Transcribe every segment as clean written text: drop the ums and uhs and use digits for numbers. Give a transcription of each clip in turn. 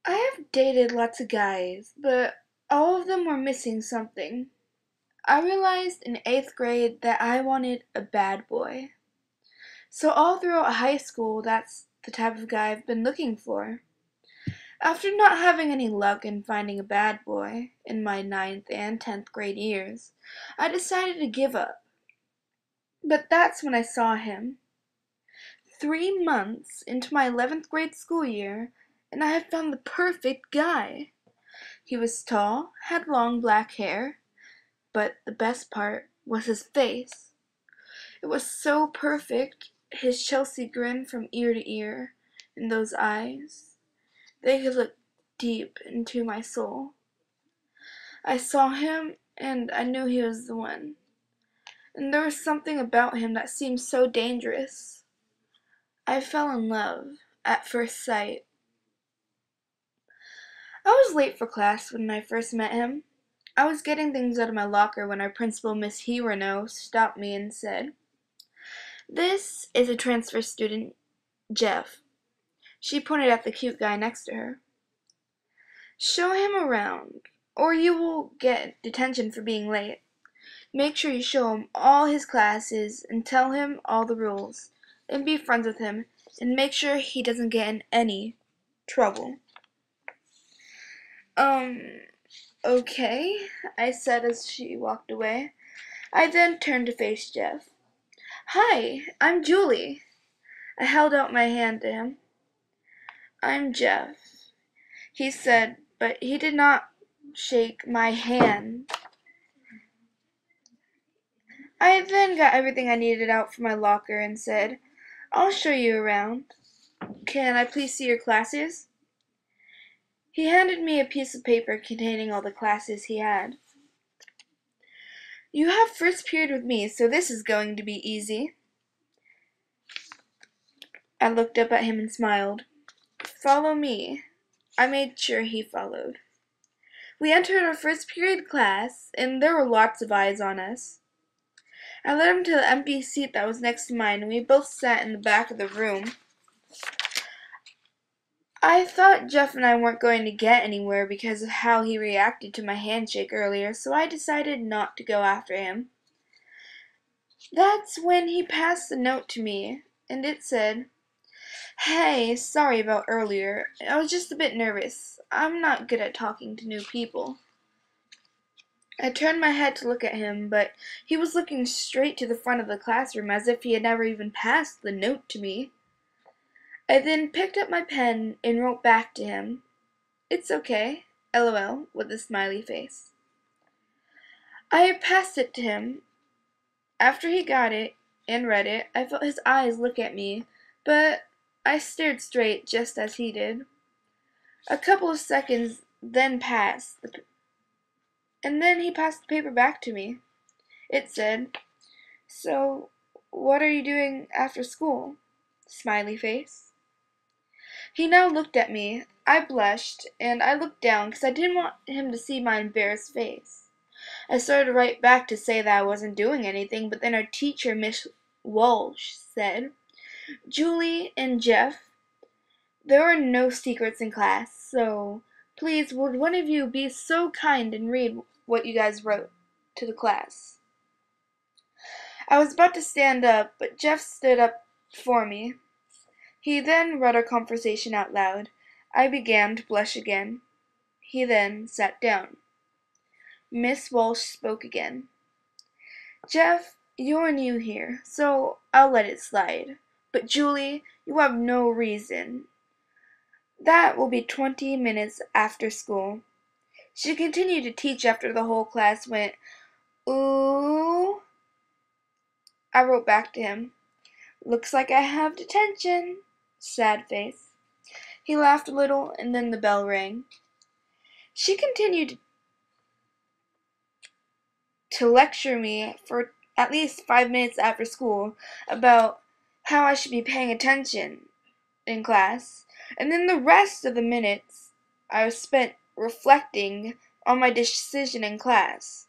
I have dated lots of guys, but all of them were missing something. I realized in 8th grade that I wanted a bad boy. So all throughout high school, that's the type of guy I've been looking for. After not having any luck in finding a bad boy in my 9th and 10th grade years, I decided to give up. But that's when I saw him. 3 months into my 11th grade school year, and I had found the perfect guy. He was tall, had long black hair, but the best part was his face. It was so perfect, his Chelsea grin from ear to ear, and those eyes. They could look deep into my soul. I saw him, and I knew he was the one. And there was something about him that seemed so dangerous. I fell in love at first sight. I was late for class when I first met him. I was getting things out of my locker when our principal, Miss Hirano, stopped me and said, "This is a transfer student, Jeff." She pointed at the cute guy next to her. "Show him around, or you will get detention for being late. Make sure you show him all his classes and tell him all the rules, and be friends with him, and make sure he doesn't get in any trouble." Okay, I said as she walked away. I then turned to face Jeff. "Hi, I'm Julie." I held out my hand to him. "I'm Jeff," he said, but he did not shake my hand. I then got everything I needed out from my locker and said, "I'll show you around. Can I please see your classes?" He handed me a piece of paper containing all the classes he had. "You have first period with me, so this is going to be easy." I looked up at him and smiled. "Follow me." I made sure he followed. We entered our first period class, and there were lots of eyes on us. I led him to the empty seat that was next to mine, and we both sat in the back of the room. I thought Jeff and I weren't going to get anywhere because of how he reacted to my handshake earlier, so I decided not to go after him. That's when he passed the note to me, and it said, "Hey, sorry about earlier. I was just a bit nervous. I'm not good at talking to new people." I turned my head to look at him, but he was looking straight to the front of the classroom as if he had never even passed the note to me. I then picked up my pen and wrote back to him, "It's okay, LOL," with a smiley face. I passed it to him. After he got it and read it, I felt his eyes look at me, but I stared straight just as he did. A couple of seconds then passed, and then he passed the paper back to me. It said, "So, what are you doing after school?" Smiley face. He now looked at me. I blushed, and I looked down because I didn't want him to see my embarrassed face. I started right back to say that I wasn't doing anything, but then our teacher, Miss Walsh, said, "Julie and Jeff, there are no secrets in class, so please would one of you be so kind and read what you guys wrote to the class?" I was about to stand up, but Jeff stood up for me. He then read our conversation out loud. I began to blush again. He then sat down. Miss Walsh spoke again. "Jeff, you're new here, so I'll let it slide. But Julie, you have no reason. That will be 20 minutes after school." She continued to teach after the whole class went, "Ooh." I wrote back to him, "Looks like I have detention." Sad face. He laughed a little, and then the bell rang. She continued to lecture me for at least 5 minutes after school about how I should be paying attention in class, and then the rest of the minutes I was spent reflecting on my decision in class.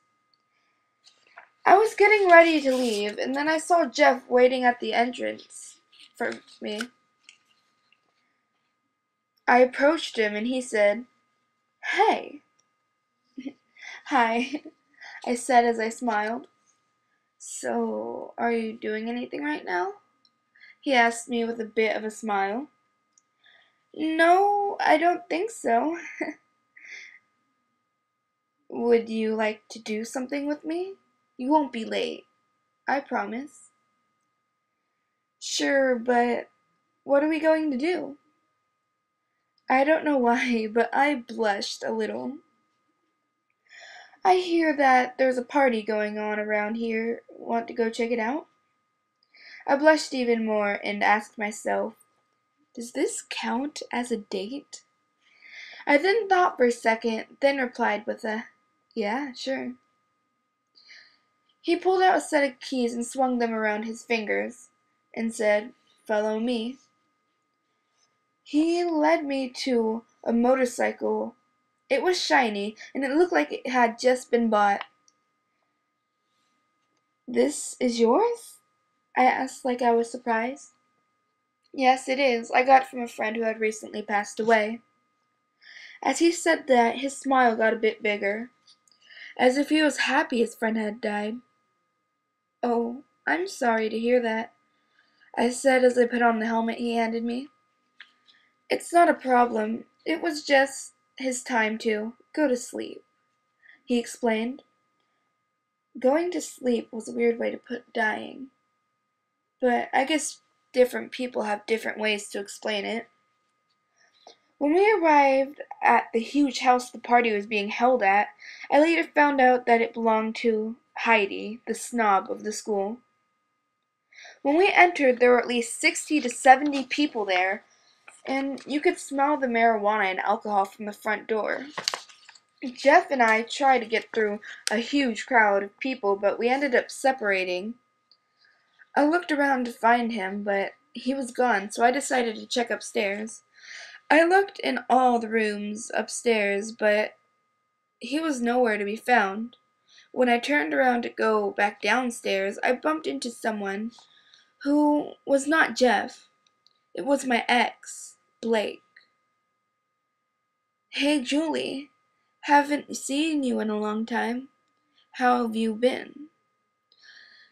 I was getting ready to leave, and then I saw Jeff waiting at the entrance for me. I approached him and he said, "Hey." "Hi," I said as I smiled. "So, are you doing anything right now?" he asked me with a bit of a smile. "No, I don't think so." "Would you like to do something with me? You won't be late, I promise." "Sure, but what are we going to do?" I don't know why, but I blushed a little. "I hear that there's a party going on around here. Want to go check it out?" I blushed even more and asked myself, does this count as a date? I then thought for a second, then replied with a, "Yeah, sure." He pulled out a set of keys and swung them around his fingers, and said, "Follow me." He led me to a motorcycle. It was shiny, and it looked like it had just been bought. "This is yours?" I asked like I was surprised. "Yes, it is. I got it from a friend who had recently passed away." As he said that, his smile got a bit bigger, as if he was happy his friend had died. "Oh, I'm sorry to hear that," I said as I put on the helmet he handed me. "It's not a problem. It was just his time to go to sleep," he explained. Going to sleep was a weird way to put dying, but I guess different people have different ways to explain it. When we arrived at the huge house the party was being held at, I later found out that it belonged to Heidi, the snob of the school. When we entered, there were at least 60 to 70 people there, and you could smell the marijuana and alcohol from the front door. Jeff and I tried to get through a huge crowd of people, but we ended up separating. I looked around to find him, but he was gone, so I decided to check upstairs. I looked in all the rooms upstairs, but he was nowhere to be found. When I turned around to go back downstairs, I bumped into someone who was not Jeff. It was my ex, Blake. "Hey, Julie. Haven't seen you in a long time. How have you been?"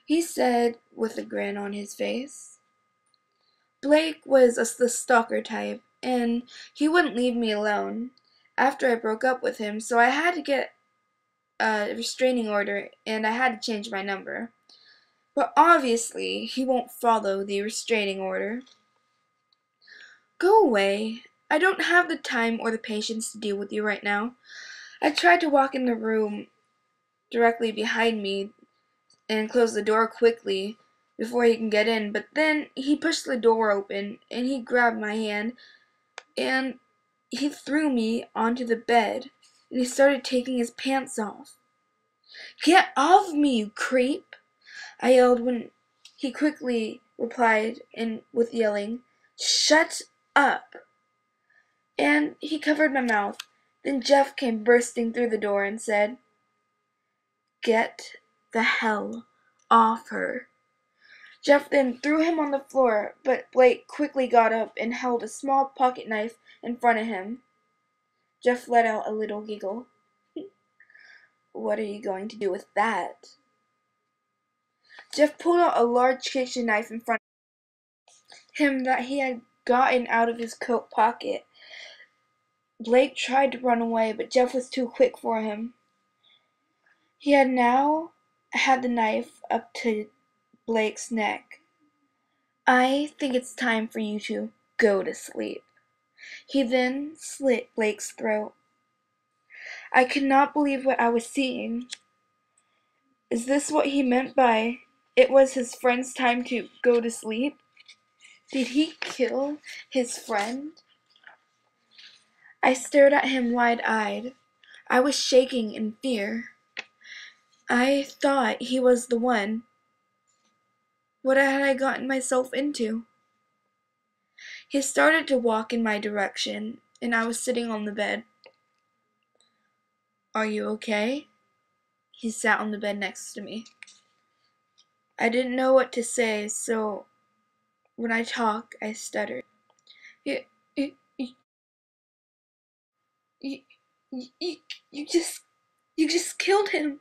he said with a grin on his face. Blake was the stalker type, and he wouldn't leave me alone after I broke up with him, so I had to get a restraining order and I had to change my number. But obviously, he won't follow the restraining order. "Go away. I don't have the time or the patience to deal with you right now." I tried to walk in the room directly behind me and close the door quickly before he can get in, but then he pushed the door open and he grabbed my hand and he threw me onto the bed and he started taking his pants off. "Get off me, you creep!" I yelled when he quickly replied with yelling, "Shut up!" And he covered my mouth. Then Jeff came bursting through the door and said, "Get the hell off her." Jeff then threw him on the floor, but Blake quickly got up and held a small pocket knife in front of him. Jeff let out a little giggle. "What are you going to do with that?" Jeff pulled out a large kitchen knife in front of him that he had gotten out of his coat pocket. Blake tried to run away, but Jeff was too quick for him. He had now had the knife up to Blake's neck. "I think it's time for you to go to sleep." He then slit Blake's throat. I could not believe what I was seeing. Is this what he meant by it was his friend's time to go to sleep? Did he kill his friend? I stared at him wide-eyed. I was shaking in fear. I thought he was the one. What had I gotten myself into? He started to walk in my direction, and I was sitting on the bed. "Are you okay?" He sat on the bed next to me. I didn't know what to say, so when I talk, I stuttered. You, you, you just, you just killed him.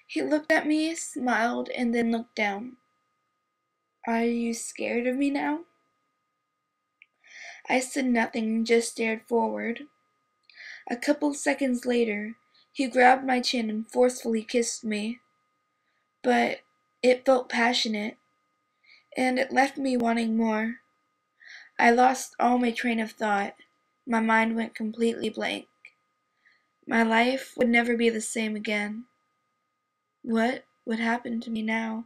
He looked at me, smiled, and then looked down. Are you scared of me now? I said nothing and just stared forward. A couple seconds later, he grabbed my chin and forcefully kissed me. But it felt passionate, and it left me wanting more. I lost all my train of thought. My mind went completely blank. My life would never be the same again. What would happen to me now?